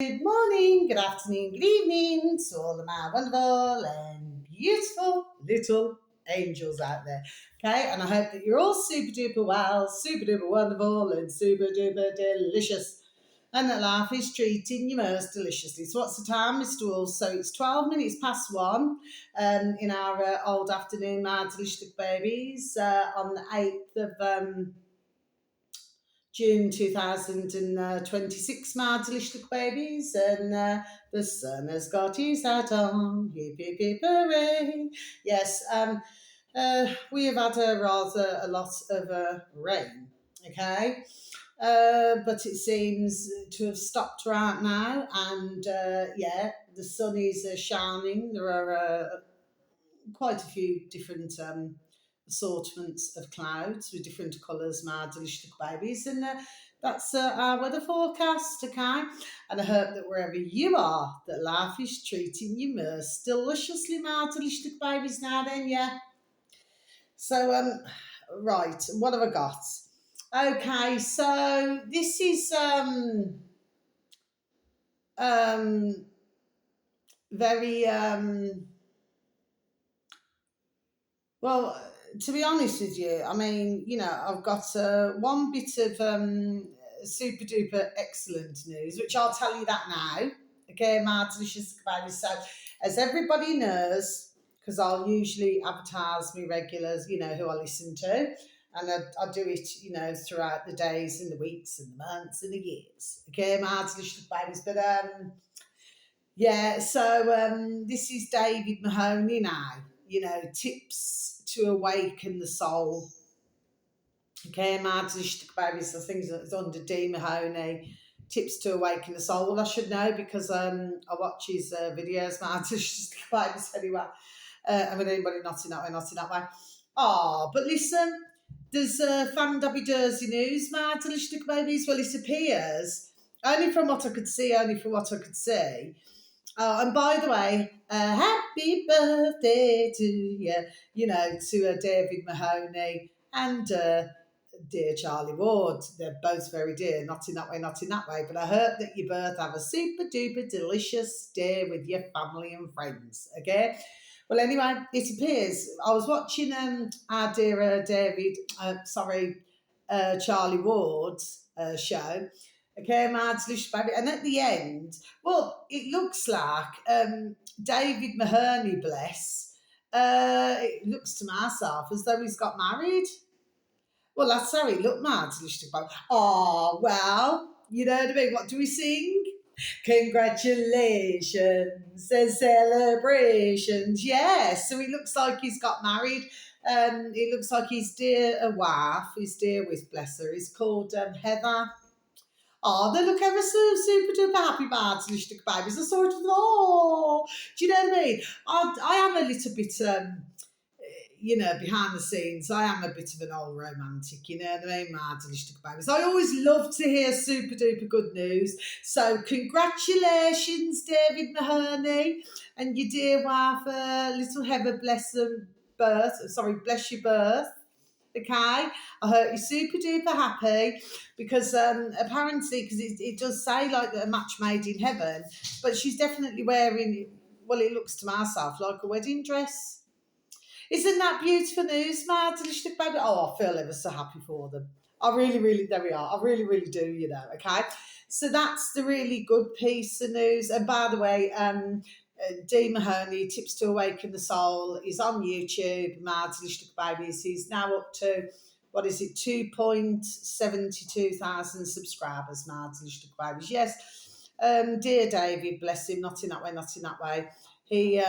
Good morning, good afternoon, good evening to all of my wonderful and beautiful little angels out there. Okay, and I hope that you're all super duper well, super duper wonderful, and super duper delicious. And that life is treating you most deliciously. So, what's the time, Mr. Wolf? So, it's 12 minutes past one in our old afternoon, my delicious little babies, on the 8th of June 2026, my delicious little babies, and the sun has got his hat on. Hip, hip, hip, hooray. Yes, we have had a lot of rain, okay? But it seems to have stopped right now, and yeah, the sun is shining. There are quite a few different assortments of clouds with different colours, my delicious babies, and that's our weather forecast, okay? And I hope that wherever you are, that life is treating you most deliciously, my delicious babies. Now then, yeah. So right, what have I got? Okay, so this is um very well, to be honest with you, I mean, I've got one bit of super duper excellent news, which I'll tell you that now. Okay, my delicious babies. So, as everybody knows, because I'll usually advertise my regulars, who I listen to, and I do it, throughout the days and the weeks and the months and the years. Okay, my delicious babies. But yeah, so this is David Mahoney now. Tips to awaken the soul. Okay, Martin babies, I think it's under D Mahoney. Tips to awaken the soul. Well, I should know because I watch his videos, Martin babies anyway. I mean, anybody not in that way, not in that way. Oh, but listen, there's fan Dabby Dursey news, Martin babies. Well, it appears, only from what I could see, and by the way, happy birthday to you, to David Mahoney and dear Charlie Ward. They're both very dear, not in that way, not in that way. But I hope that you both have a super duper delicious day with your family and friends, okay? Well, anyway, it appears I was watching our dear Charlie Ward's show. Okay, my delicious baby. And at the end, well, it looks like David Mahoney, bless. It looks to myself as though he's got married. Well, that's how it looked, my delicious baby. Oh, well, you know what I mean? What do we sing? Congratulations and celebrations. Yes, so it looks like he's got married. It looks like his dear wife, his dear with bless her, is called Heather. Oh, they look ever so super duper happy birds, little babies. I sort of, oh, do you know what I mean? I am a little bit, behind the scenes. I am a bit of an old romantic, you know what I mean? Mad little babies. I always love to hear super duper good news. So, congratulations, David Mahoney, and your dear wife, little Heather, bless them birth. Sorry, bless your birth. Okay, I hope you're super duper happy because apparently, because it does say like a match made in heaven, but she's definitely wearing, well, it looks to myself like a wedding dress. Isn't that beautiful news, my delicious baby? Oh, I feel ever so happy for them. I really, really, there we are. I really, really do, okay? So that's the really good piece of news. And by the way, Dee Mahoney, Tips to Awaken the Soul, is on YouTube. My delicious babies. He's now up to, what is it, 2.72 thousand subscribers, my delicious babies. Yes, dear David, bless him, not in that way, not in that way. He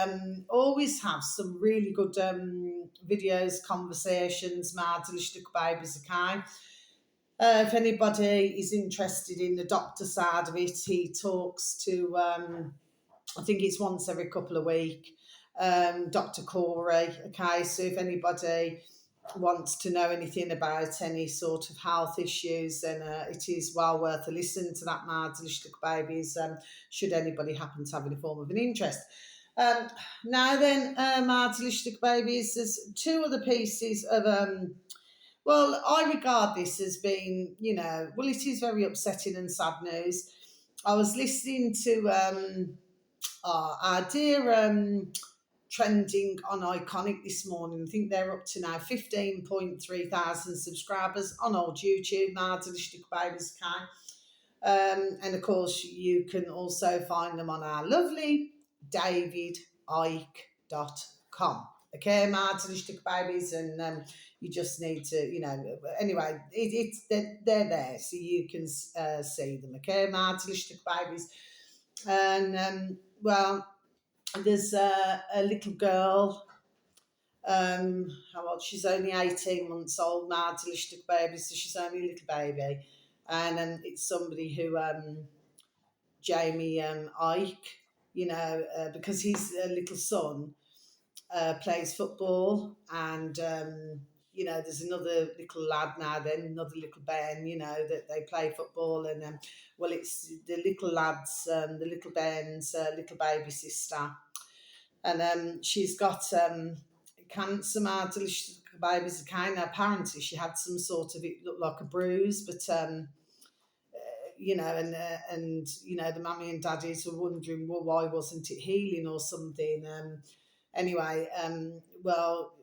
always has some really good videos, conversations, my delicious babies, okay? If anybody is interested in the doctor side of it, he talks to, I think it's once every couple of weeks, Dr. Corey, okay? So if anybody wants to know anything about any sort of health issues, then it is well worth a listen to that, my delicious babies, should anybody happen to have any form of an interest. Now then, my delicious babies, there's two other pieces of, well, I regard this as being, well, it is very upsetting and sad news. I was listening to our dear trending on Iconic this morning. I think they're up to now 15.3 thousand subscribers on old YouTube, Mardalistic Babies Kai. And of course, you can also find them on our lovely davidicke.com. Okay, Mardalistic Babies, and you just need to, anyway, they're there, so you can see them. Okay, Mardalistic Babies. And, well, there's a little girl. How old? She's only 18 months old, Mardalistic Baby, so she's only a little baby. And it's somebody who, Jamie Ike, because his little son plays football, and there's another little lad now, then another little Ben, that they play football, and well, it's the little lad's, the little Ben's little baby sister, and she's got cancer, Mardalistic Babies. Kind of apparently she had some sort of, it looked like a bruise, but and the mummy and daddies were wondering, well, why wasn't it healing or something? Anyway, well,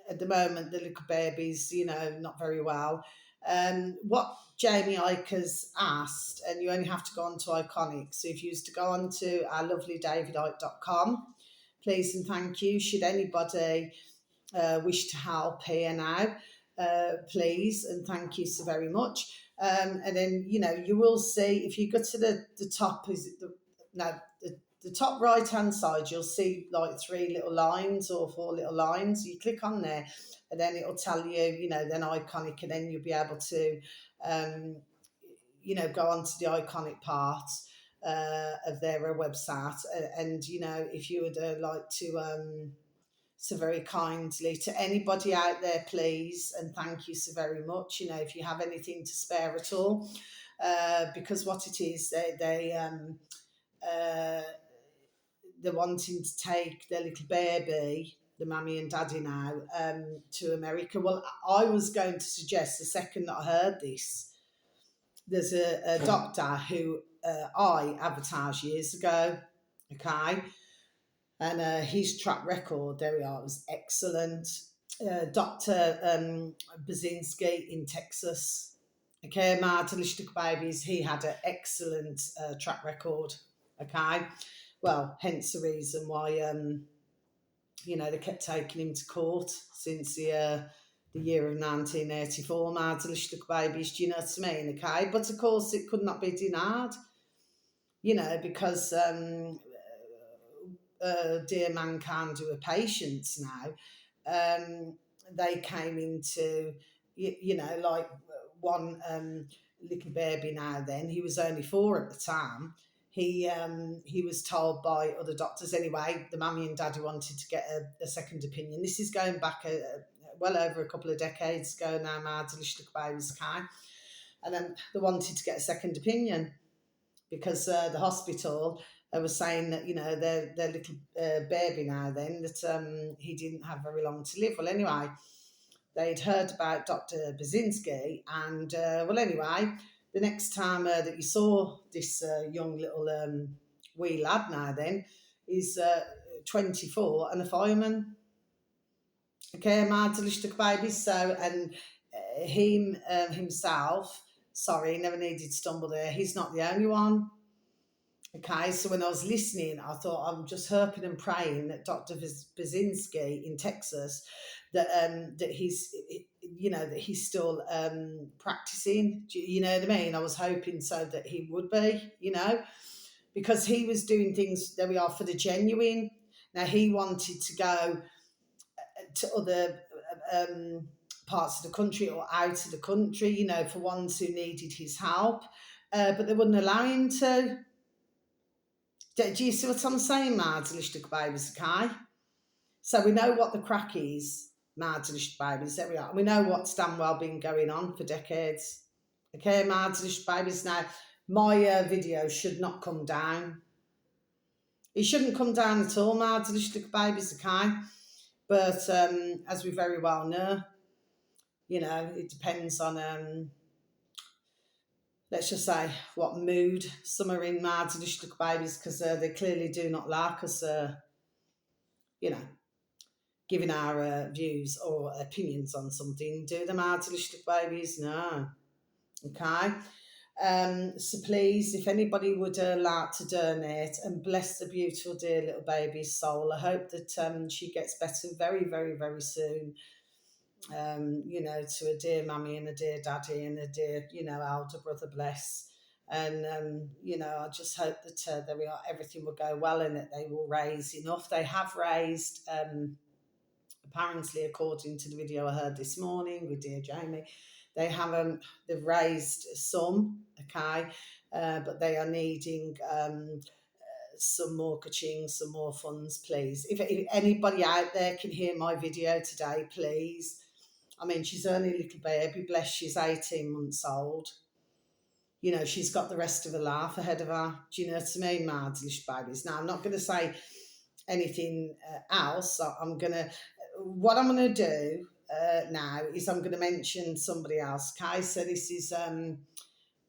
at the moment the little baby's, not very well. What Jamie Ike has asked, and you only have to go on to Iconic. So if you used to go on to our lovely davidicke.com, please and thank you. Should anybody wish to help here now, please and thank you so very much. And then you will see, if you go to the top, is it the top right hand side, you'll see like 3 little lines or 4 little lines. You click on there, and then it'll tell you, then Iconic, and then you'll be able to go on to the Iconic part of their website, and if you would like to so very kindly, to anybody out there, please and thank you so very much, if you have anything to spare at all, because what it is, they're wanting to take their little baby, the mummy and daddy now, to America. Well, I was going to suggest, the second that I heard this, there's a doctor who I advertised years ago, okay, and his track record, there we are, was excellent. Dr. Basinski in Texas, okay, Mardalistic Babies, he had an excellent track record, okay. Well, hence the reason why, they kept taking him to court since the year of 1984, Mardalistic Babies, do you know what I mean, okay? But of course it could not be denied, because dear mankind who are patients now, they came into, like one little baby now then, he was only 4 at the time. He was told by other doctors, anyway, the mummy and daddy wanted to get a second opinion. This is going back well over a couple of decades ago now, Mardalistic Babies Kai. And then they wanted to get a second opinion because the hospital was saying that, their little baby now then, that he didn't have very long to live. Well, anyway, they'd heard about Dr. Basinski, and, well, anyway, the next time that you saw this young little wee lad now then, is 24 and a fireman. Okay, Mardalistic Babies. So, and him himself, sorry, never needed to stumble there, he's not the only one. Okay, so when I was listening, I thought, I'm just hoping and praying that Dr. Basinski in Texas, that he's, that he's still practicing. You know what I mean? I was hoping so that he would be, because he was doing things, there we are, for the genuine. Now, he wanted to go to other parts of the country or out of the country, for ones who needed his help, but they wouldn't allow him to. Do you see what I'm saying, Mardalistic Babies, okay? So we know what the crack is, Mardalistic Babies, there we are. We know what's damn well been going on for decades. Okay, Mardalistic Babies. Now, my video should not come down. It shouldn't come down at all, Mardalistic Babies, okay? But as we very well know, it depends on let's just say, what mood some are in, Mardlichtig babies, because they clearly do not like us, you know, giving our views or opinions on something. Do the Mardlichtig babies? No. Okay. So please, if anybody would like to donate and bless the beautiful dear little baby's soul, I hope that she gets better very, very, very soon. To a dear mummy and a dear daddy and a dear, elder brother, bless. And, I just hope that there we are, everything will go well and that they will raise enough. They have raised, apparently, according to the video I heard this morning with dear Jamie, they've raised some, okay, but they are needing some more kaching, some more funds, please. If anybody out there can hear my video today, please. I mean, she's only a little baby, bless, she's 18 months old. She's got the rest of her life ahead of her. Do you know what I mean, Mardlish babies? Now, I'm not going to say anything else. What I'm going to do now is I'm going to mention somebody else. Okay, so this is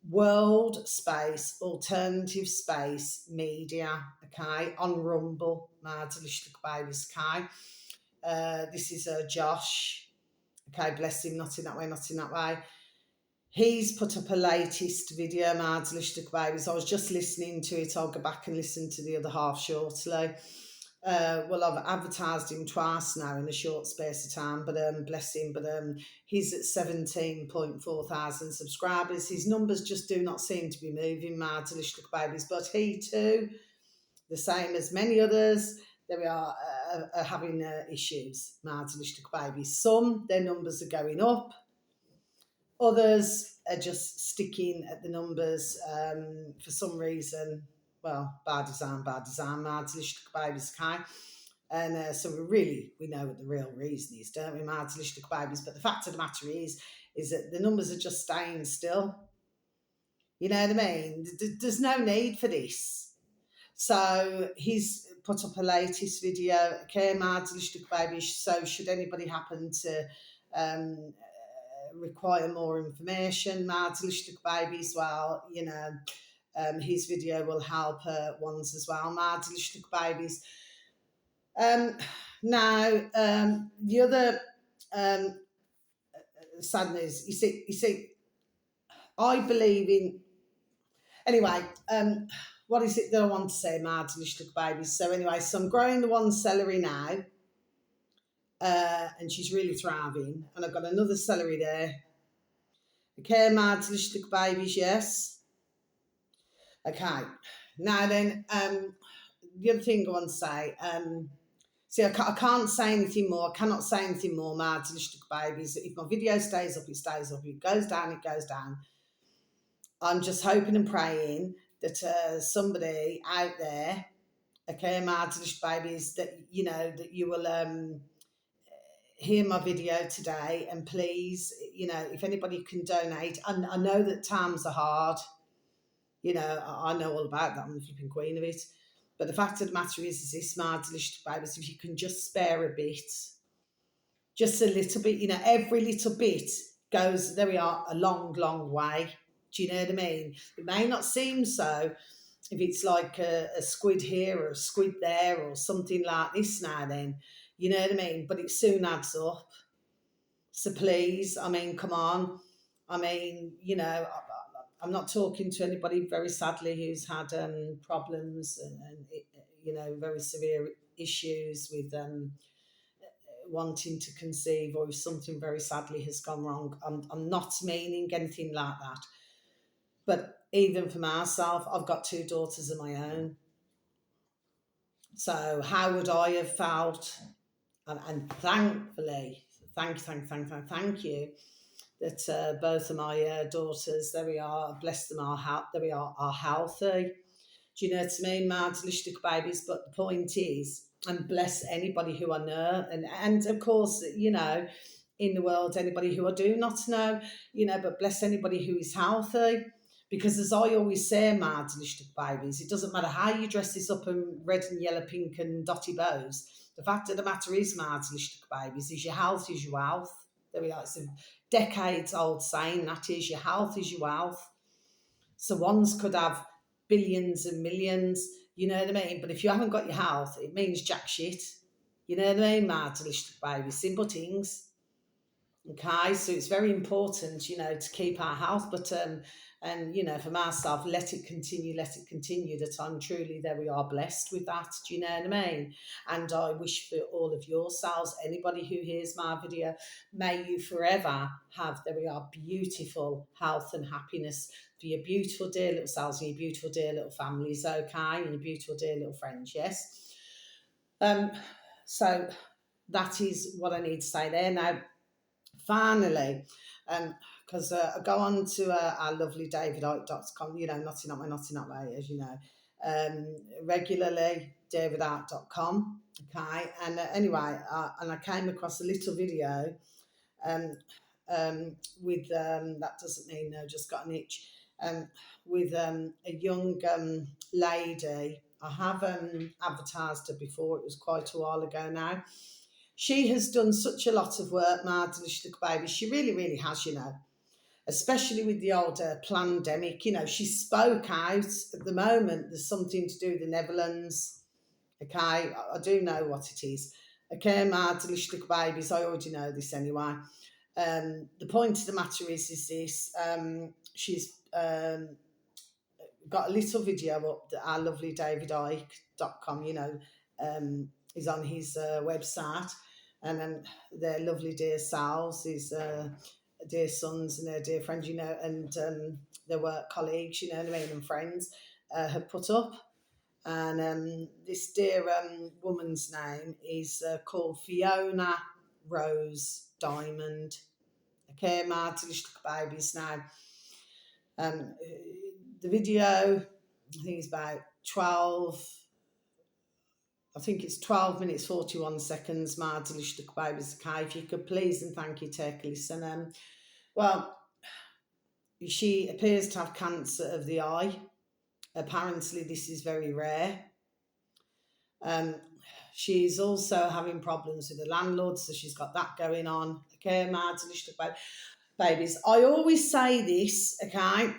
World Space Alternative Space Media. Okay, on Rumble, Mardlish babies. Okay, this is Josh. Okay, bless him. Not in that way. Not in that way. He's put up a latest video, Mardlish babies. I was just listening to it. I'll go back and listen to the other half shortly. I've advertised him twice now in a short space of time, but bless him. But he's at 17.4 thousand subscribers. His numbers just do not seem to be moving, Mardlish babies. But he too, the same as many others, there we are having issues, Mardlish babies. Some, their numbers are going up. Others are just sticking at the numbers for some reason. Well, bad design, Mardlish babies, okay? And so we know what the real reason is, don't we, Mardlish babies? But the fact of the matter is that the numbers are just staying still. You know what I mean? There's no need for this. So he's put up a latest video, okay, Mardlish babies. So should anybody happen to require more information, Mardlish babies, well, his video will help ones as well, Mardlish babies. Now, the other sad news, you see, I believe in. Anyway, what is it that I want to say, Mardlish babies? So anyway, so I'm growing the one celery now. And she's really thriving. And I've got another celery there. Okay, Mardlish babies, yes. Okay, now then, the other thing I want to say, see, I can't say anything more. I cannot say anything more, Mardlish babies. If my video stays up, it stays up. If it goes down, it goes down. I'm just hoping and praying that somebody out there, okay, Mardlish babies, that you will hear my video today, and please, if anybody can donate. And I know that times are hard. I know all about that. I'm the flipping queen of it. But the fact of the matter is this, Mardlish babies, if you can just spare a bit, just a little bit, every little bit goes, there we are, a long, long way. Do you know what I mean? It may not seem so if it's like a squid here or a squid there or something like this now then, you know what I mean? But it soon adds up. So please, I mean, come on. I mean, I'm not talking to anybody, very sadly, who's had problems and very severe issues with wanting to conceive, or if something very sadly has gone wrong. I'm not meaning anything like that. But even for myself, I've got 2 daughters of my own. So how would I have felt? And thankfully, thank you, that both of my daughters, there we are, bless them, are healthy. Do you know what I mean, Mardlish babies? But the point is, and bless anybody who I know, and of course, in the world, anybody who I do not know, but bless anybody who is healthy. Because as I always say, Mardlish babies, it doesn't matter how you dress this up in red and yellow, pink and dotty bows. The fact of the matter is, Mardlish babies, is your health is your wealth. There we are. It's a decades-old saying, that is, your health is your wealth. So ones could have billions and millions, you know what I mean? But if you haven't got your health, it means jack shit. You know what I mean, Martin? Baby, simple things. Okay, so it's very important, to keep our health, but and for myself, let it continue. That I'm truly there. We are blessed with that. Do you know what I mean? And I wish for all of yourselves, anybody who hears my video, may you forever have, there we are, beautiful health and happiness for your beautiful dear little selves and your beautiful dear little families. Okay, and your beautiful dear little friends. Yes. So that is what I need to say there now. Finally, because I go on to our lovely davidite.com, not in that way, as you know, regularly, davidite.com, okay, and anyway, and I came across a little video um, with, that doesn't mean I just got an itch, with a young lady. I have advertised her before, it was quite a while ago now. She has done such a lot of work, my delicious little baby. She really, really has, especially with the old pandemic. She spoke out. At the moment, there's something to do with the Netherlands. Okay, I do know what it is. Okay, my delicious little babies, I already know this anyway. The point of the matter is this. She's got a little video up that our lovely davidike.com, is on his website, and their lovely dear selves, his dear sons and their dear friends, and their work colleagues, you know what I mean, and friends, have put up. And this dear woman's name is called Fiona Rose Diamond. Okay, my delicious babies now. The video, I think it's about 12. I think it's 12 minutes 41 seconds. My delicious babies. Okay, if you could please and thank you take a listen. Well, she appears to have cancer of the eye. Apparently, this is very rare. She's also having problems with the landlord, so she's got that going on. Okay, my delicious babies. I always say this, okay,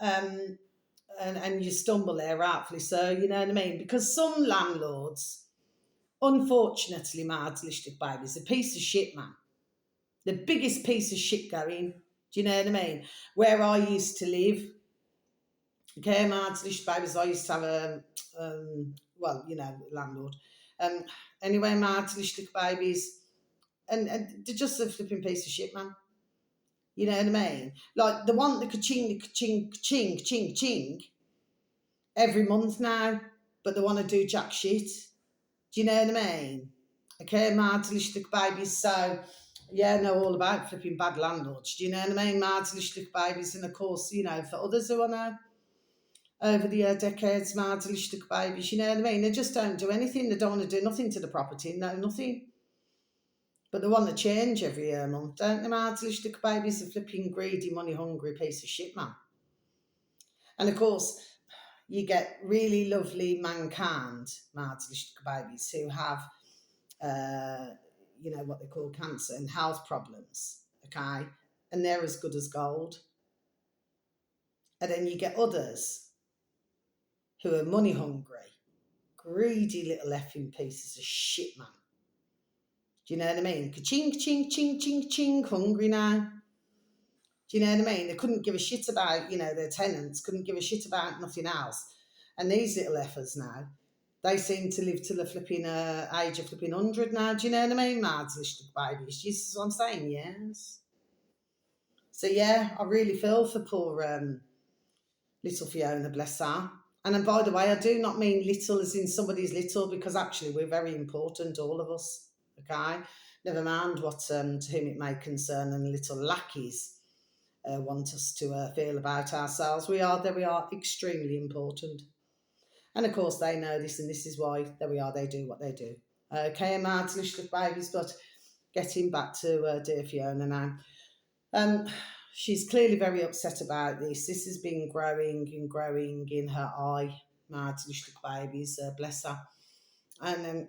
and you stumble there, rightfully so, you know what I mean? Because some landlords, unfortunately, my delicious babies, a piece of shit, man. The biggest piece of shit going. Do you know what I mean? Where I used to live, okay, my delicious babies, I used to have a, landlord. Anyway, my delicious babies, and they're just a flipping piece of shit, man. You know what I mean? Like the one that ka-ching, ka-ching, ka-ching, ka-ching, ka-ching every month now, but they want to do jack shit. Do you know what I mean? Okay, my delicious babies. So, yeah, I know all about flipping bad landlords. Do you know what I mean? My delicious babies, and of course, for others who I know over the decades, my delicious babies, you know what I mean? They just don't do anything. They don't want to do nothing to the property, no, nothing. But they want to change every month, don't they, my delicious babies? A flipping greedy, money-hungry piece of shit, man. And of course, you get really lovely mankind, my delicious babies, who have, what they call cancer and health problems, okay? And they're as good as gold. And then you get others who are money hungry, greedy little effing pieces of shit, man. Do you know what I mean? Ka-ching, ching, ching, ching, ching, hungry now. Do you know what I mean? They couldn't give a shit about, their tenants, couldn't give a shit about nothing else. And these little effers now, they seem to live till the flipping age of flipping 100 now. Do you know what I mean? Mad little babies. You see what I'm saying? Yes. So, yeah, I really feel for poor little Fiona, bless her. And by the way, I do not mean little as in somebody's little, because actually we're very important, all of us, okay? Never mind what to whom it may concern and little lackeys want us to feel about ourselves. We are extremely important. And of course they know this, and this is why, there we are, they do what they do. Okay, my delicious babies, but getting back to dear Fiona now. She's clearly very upset about this. This has been growing and growing in her eye, my delicious babies, bless her. And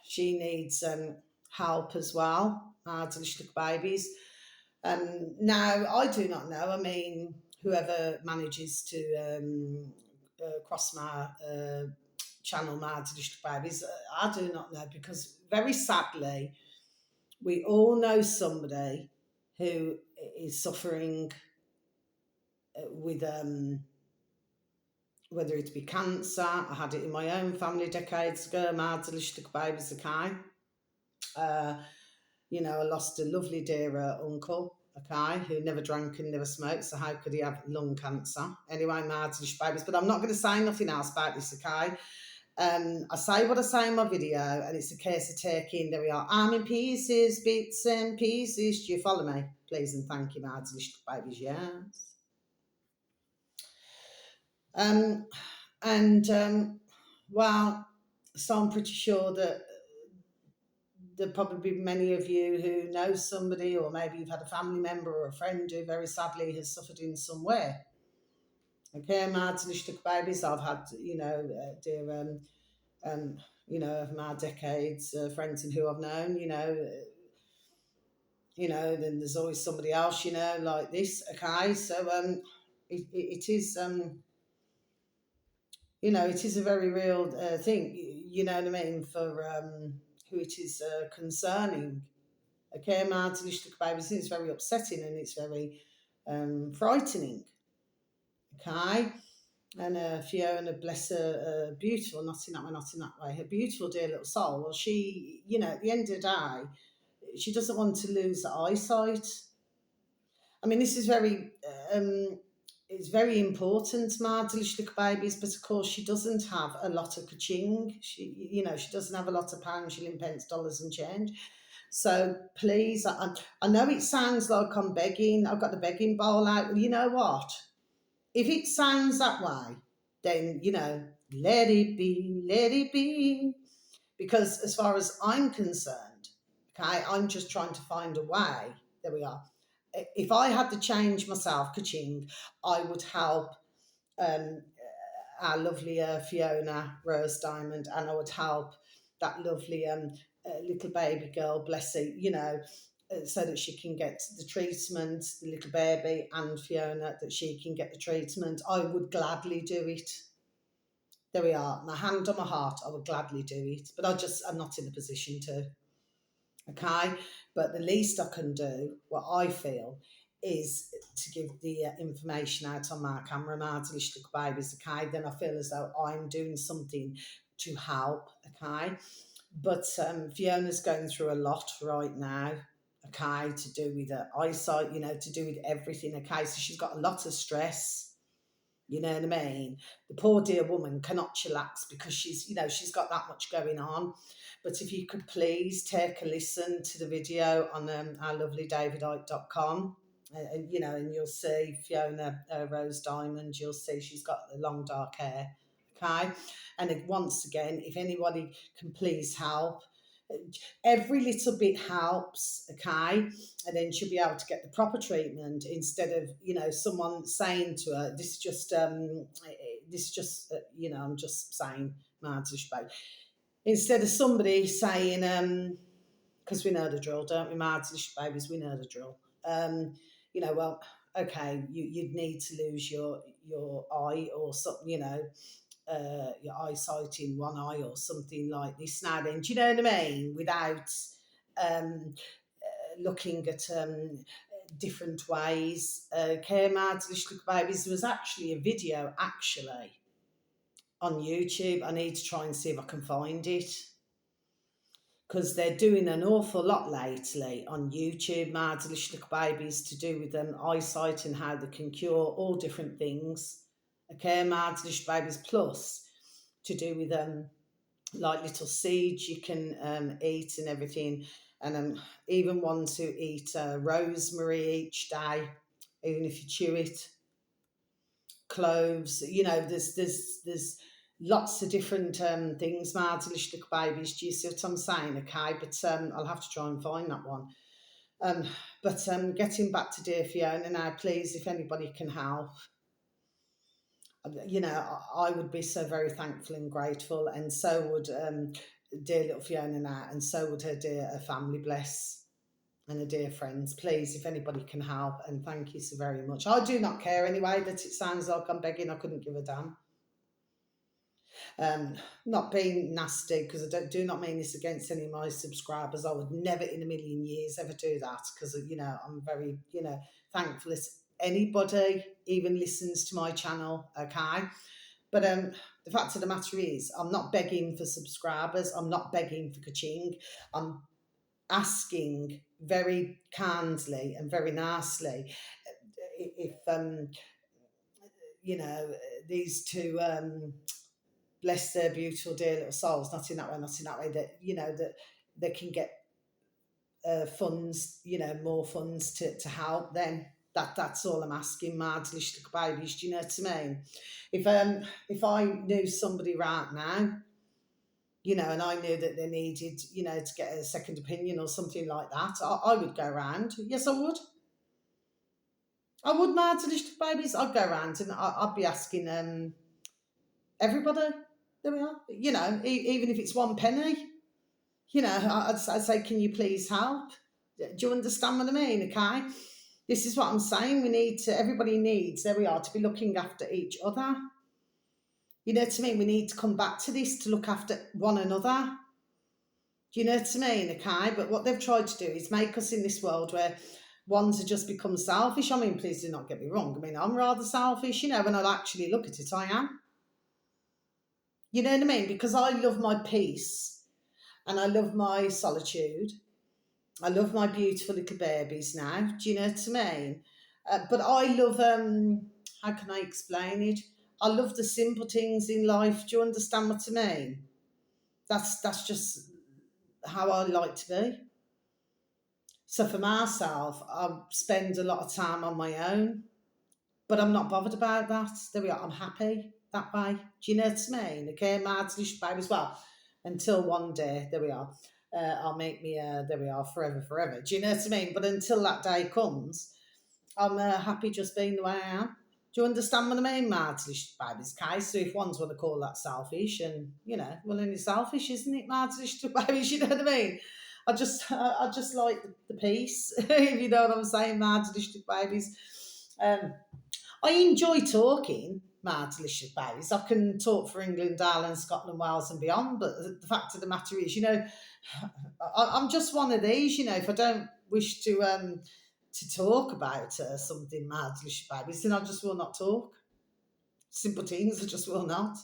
she needs help as well, my delicious babies. Now, I do not know. I mean, whoever manages to cross my channel, my delicious babies, I do not know, because very sadly, we all know somebody who is suffering with whether it be cancer. I had it in my own family decades ago. My delicious babies, okay. I lost a lovely dear uncle, okay, who never drank and never smoked, so how could he have lung cancer? Anyway, my delicious babies, but I'm not going to say nothing else about this, okay. I say what I say in my video, and it's a case of taking, there we are, I'm in pieces, bits and pieces. Do you follow me? Please and thank you, my delicious babies, yes. Well, so I'm pretty sure that there'll probably be many of you who know somebody, or maybe you've had a family member or a friend who very sadly has suffered in some way. Okay, my delicious babies, I've had, dear, of my decades, friends and who I've known, then there's always somebody else, like this. Okay, so it is, it is a very real thing. You know what I mean, for who it is concerning. Okay, my delicious babies, it's very upsetting and it's very frightening. Okay. And Fiona, bless her, beautiful, not in that way, her beautiful dear little soul. Well, she, at the end of the day, she doesn't want to lose the eyesight. I mean, this is it's very important, my delicious little babies, but of course she doesn't have a lot of ka-ching. She doesn't have a lot of pounds, shilling, pence, dollars and change. So please, I know it sounds like I'm begging, I've got the begging bowl out. Well, you know what? If it sounds that way, then, let it be, let it be. Because as far as I'm concerned, okay, I'm just trying to find a way. There we are. If I had to change myself, ka-ching, I would help our lovely Fiona Rose Diamond, and I would help that lovely little baby girl, bless her, so that she can get the treatment, the little baby and Fiona, that she can get the treatment. I would gladly do it. There we are. My hand on my heart, I would gladly do it. But I'm not in a position to. Okay? But the least I can do, what I feel, is to give the information out on my camera, my delicious little babies, okay? Then I feel as though I'm doing something to help, okay? But Fiona's going through a lot right now, okay, to do with her eyesight, to do with everything, okay? So she's got a lot of stress, you know what I mean? The poor dear woman cannot chillax because she's got that much going on. But if you could please take a listen to the video on our lovely davidite.com, and you'll see Fiona Rose Diamond, you'll see she's got the long dark hair, okay? And once again, if anybody can please help, every little bit helps, okay? And then she'll be able to get the proper treatment instead of, someone saying to her, this is just, I'm just saying, instead of somebody saying, because we know the drill, don't we, my babies, we know the drill. Well, okay, you'd need to lose your eye or something, your eyesight in one eye or something like this now then, do you know what I mean? Without looking at different ways. Care Madlish Look Babies, there was actually a video on YouTube. I need to try and see if I can find it, because they're doing an awful lot lately on YouTube, my delicious little babies, to do with eyesight and how they can cure all different things. Okay, my delicious babies, plus to do with like little seeds you can eat and everything, and even ones who eat rosemary each day, even if you chew it, cloves. There's lots of different things, my delicious little babies. Do you see what I'm saying? Okay, but I'll have to try and find that one. But getting back to dear Fiona now, please, if anybody can help, I would be so very thankful and grateful, and so would dear little Fiona now, and so would her dear family, bless. and a dear friends, please, if anybody can help, and thank you so very much. I do not care anyway that it sounds like I'm begging. I couldn't give a damn. Not being nasty, because I do not mean this against any of my subscribers. I would never in a million years ever do that, because I'm very thankful if anybody even listens to my channel. Okay, but the fact of the matter is, I'm not begging for subscribers. I'm not begging for ka-ching. I'm asking very kindly and very nicely if these two bless their beautiful dear little souls, not in that way, that that they can get funds, more funds to help them. That's all I'm asking, Mads little babies. Do you know what I mean? If I knew somebody right now, and I knew that they needed, to get a second opinion or something like that, I would go around. Yes, I would. I would, Mads little babies. I'd go around and I'd be asking everybody. There we are. Even if it's one penny, I'd say, can you please help? Do you understand what I mean? Okay. This is what I'm saying. Everybody needs, there we are, to be looking after each other. You know what I mean? We need to come back to this, to look after one another. Do you know what I mean? Okay. But what they've tried to do is make us in this world where ones have just become selfish. I mean, please do not get me wrong. I mean, I'm rather selfish, when I actually look at it, I am. You know what I mean? Because I love my peace and I love my solitude. I love my beautiful little babies now. Do you know what I mean? But I love, how can I explain it? I love the simple things in life. Do you understand what I mean? That's just how I like to be. So for myself, I spend a lot of time on my own, but I'm not bothered about that. There we are. I'm happy that way. Do you know what I mean? Okay, Mads little baby as well. Until one day, there we are. I'll make me, there we are, forever. Do you know what I mean? But until that day comes, I'm happy just being the way I am. Do you understand what I mean, Mads little babies? Okay, so if ones want to call that selfish, and well, only selfish, isn't it, Mads little babies? You know what I mean? I just like the peace, if you know what I'm saying, Mads little babies. I enjoy talking, Mads little babies. I can talk for England, Ireland, Scotland, Wales, and beyond. But the fact of the matter is, I'm just one of these. If I don't wish to talk about something, Mads little babies, then I just will not talk. Simple things, I just will not.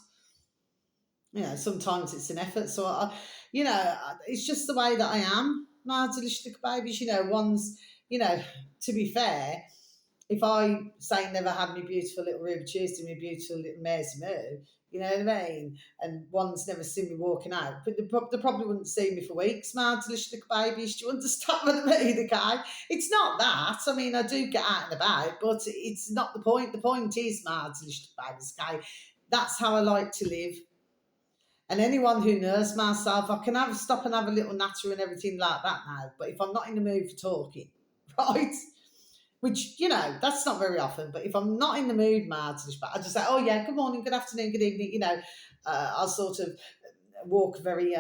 Sometimes it's an effort. So it's just the way that I am, Mads little babies. One's, to be fair, if I say never had me beautiful little Ruby Tuesday, me beautiful little Maisie Moo, you know what I mean? And one's never seen me walking out, but they probably wouldn't see me for weeks, Mads little babies. Do you understand what I mean, the guy? It's not that. I mean, I do get out and about, but it's not the point. The point is, Mads little babies, okay? That's how I like to live. And anyone who knows myself, I can stop and have a little natter and everything like that now. But if I'm not in the mood for talking, right? Which, that's not very often. But if I'm not in the mood, Mads, I just say, oh, yeah, good morning, good afternoon, good evening. I'll sort of walk very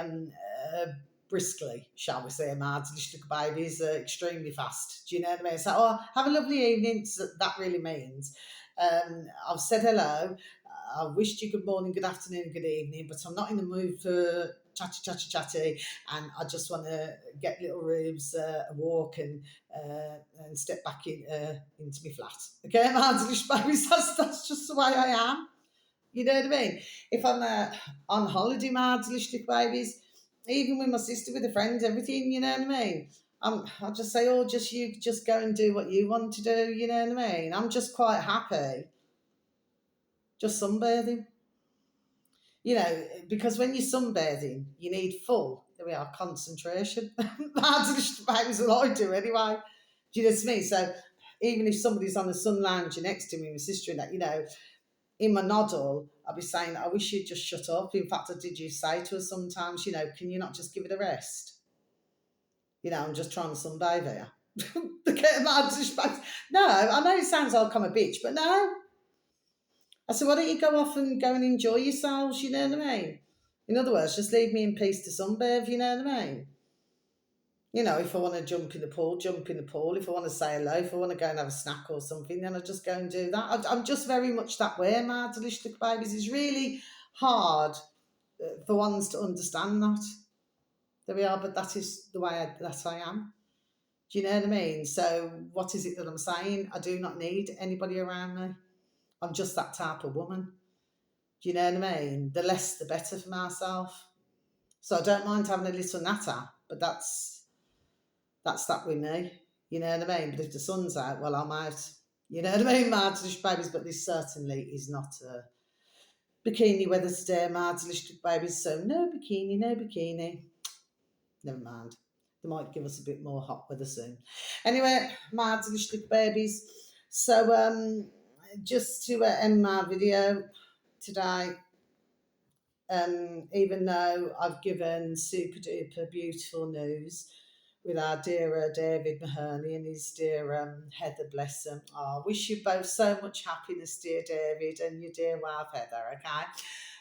briskly, shall we say, Mads, little babies, extremely fast. Do you know what I mean? So, oh, have a lovely evening. So that really means I've said hello. I wished you good morning, good afternoon, good evening, but I'm not in the mood for chatty, and I just want to get little Rubes a walk and step back into my flat. Okay, Mads little babies, that's just the way I am. You know what I mean? If I'm on holiday, Mads little babies, even with my sister, with a friend, everything, you know what I mean? I'll just say, oh, you just go and do what you want to do, you know what I mean? I'm just quite happy just sunbathing. Because when you're sunbathing, you need full, there we are, concentration. That's what I do anyway. Do you know what I mean? So even if somebody's on a sun lounger next to me, my sister and that, in my noddle, I'll be saying, I wish you'd just shut up. In fact, I did say to her sometimes, can you not just give it a rest? I'm just trying to sunbathe here. No, I know it sounds like I'm a bitch, but no. I said, why don't you go off and go and enjoy yourselves, you know what I mean? In other words, just leave me in peace to sunbathe, you know what I mean? You know, if I want to jump in the pool, jump in the pool. If I want to say hello, if I want to go and have a snack or something, then I just go and do that. I'm just very much that way, my delicious babies. It's really hard for ones to understand that. There we are, but that is the way that I am. Do you know what I mean? So, what is it that I'm saying? I do not need anybody around me. I'm just that type of woman. Do you know what I mean? The less, the better for myself. So I don't mind having a little natter, but that's that with me. You know what I mean? But if the sun's out, well, I'm out. You know what I mean, my delicious babies? But this certainly is not bikini weather today, my delicious babies. So no bikini, no bikini. Never mind. They might give us a bit more hot weather soon. Anyway, my delicious babies. So just to end my video today, even though I've given super duper beautiful news with our dear David Mahoney and his dear Heather, bless them. Oh, I wish you both so much happiness, dear David, and your dear wife Heather, okay?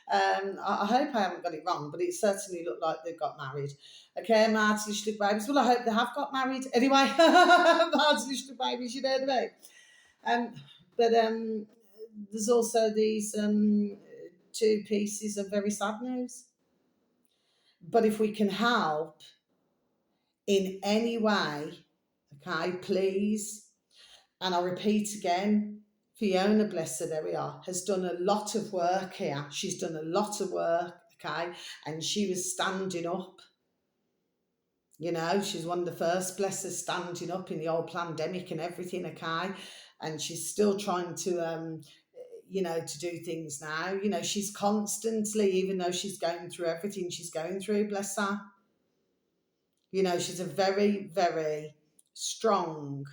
I hope I haven't got it wrong, but it certainly looked like they got married. Okay, Martin's little babies. Well, I hope they have got married. Anyway, Martin's little babies, you know what I mean? But there's also these two pieces of very sad news. But if we can help in any way, okay, please. And I'll repeat again, Fiona, bless her, there we are, has done a lot of work here. She's done a lot of work, okay, and she was standing up. You know, she's one of the first, bless her, standing up in the old pandemic and everything, okay, and she's still trying to you know, to do things now. You know, she's constantly, even though she's going through everything she's going through, bless her. You know, she's a very, very strong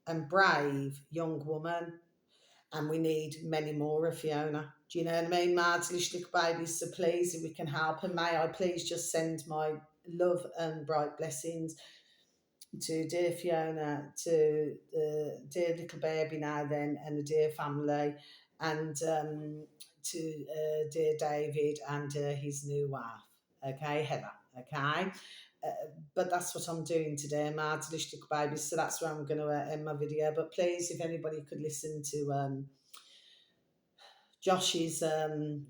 and brave young woman, and we need many more of Fiona. Do you know what I mean, Mads, little babies? So please, if we can help, and may I please just send my love and bright blessings to dear Fiona, to the dear little baby now then, and the dear family, and to dear David and his new wife. Okay, Heather. Okay. Uh, but that's what I'm doing today, my delicious babies. So that's where I'm going to end my video. But please, if anybody could listen to Josh's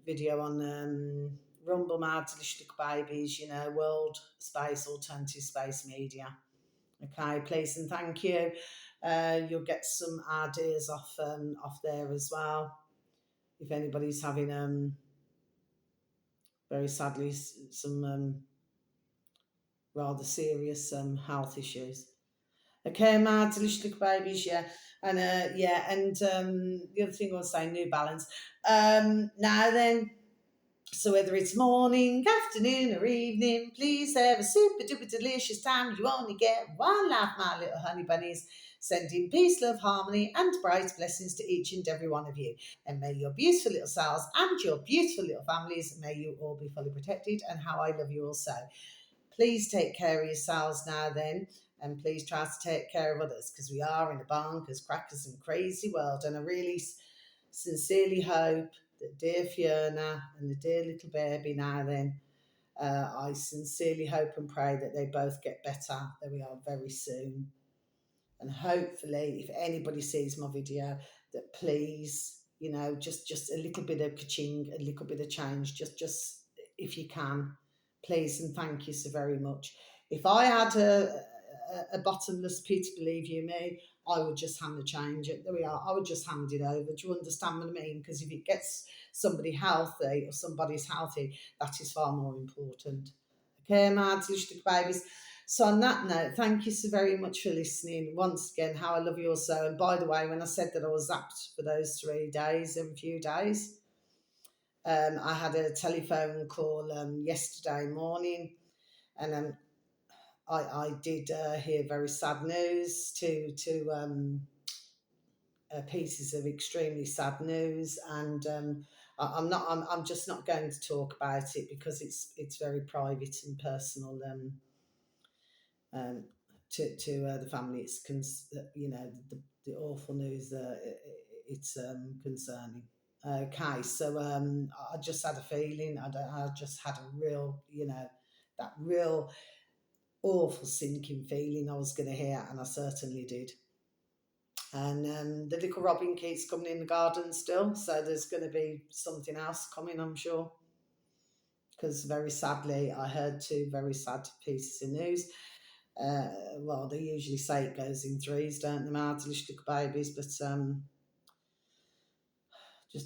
video on Rumble, my delicious babies, you know, World Space Alternative Space Media. Okay, please and thank you. You'll get some ideas off there as well. If anybody's having very sadly some rather serious health issues. Okay, my delicious little babies, yeah. And yeah, and the other thing I was saying, New Balance. Now then, so whether it's morning, afternoon, or evening, please have a super duper delicious time. You only get one life, my little honey bunnies. Sending peace, love, harmony, and bright blessings to each and every one of you. And may your beautiful little selves and your beautiful little families, may you all be fully protected. And how I love you all so. Please take care of yourselves now then, and please try to take care of others, because we are in a bonkers, crackers and crazy world. And I really sincerely hope that dear Fiona and the dear little baby now then, I sincerely hope and pray that they both get better. There we are, very soon. And hopefully, if anybody sees my video, that please, you know, just a little bit of ka-ching, a little bit of change, just if you can, please and thank you so very much. If I had a bottomless pit, believe you me, I would just hand the change. There we are. I would just hand it over. Do you understand what I mean? Because if it gets somebody healthy or somebody's healthy, that is far more important. Okay, my delicious babies. So on that note, thank you so very much for listening. Once again, how I love you all so. And by the way, when I said that I was zapped for those 3 days and few days, I had a telephone call yesterday morning, and I did hear very sad news, pieces of extremely sad news, and I'm just not going to talk about it because it's very private and personal. Um, to the family, it's you know, the awful news. It's concerning. Okay, so I just had a feeling. I just had a real, you know, that real awful sinking feeling I was going to hear, and I certainly did. And the little robin keeps coming in the garden still, so there's going to be something else coming, I'm sure. Because very sadly, I heard two very sad pieces of news. Well, they usually say it goes in threes, don't they, Martha, babies? But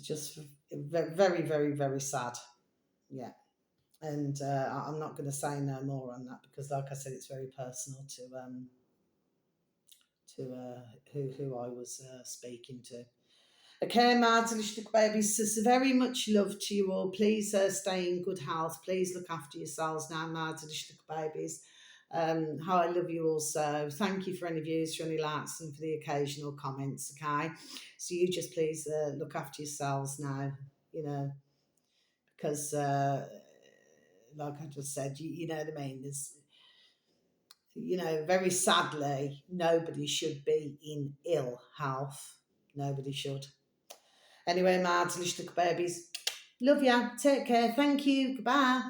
just very, very, very sad. Yeah. And I'm not going to say no more on that because, like I said, it's very personal to who I was speaking to. Okay, Martha, babies, so very much love to you all. Please stay in good health. Please look after yourselves now, Martha, babies. How I love you also. Thank you for any views, for any likes, and for the occasional comments. Okay, so you just please look after yourselves now. You know, because like I just said, you know what I mean. There's, very sadly, nobody should be in ill health. Nobody should. Anyway, my delicious babies, love ya. Take care. Thank you. Goodbye.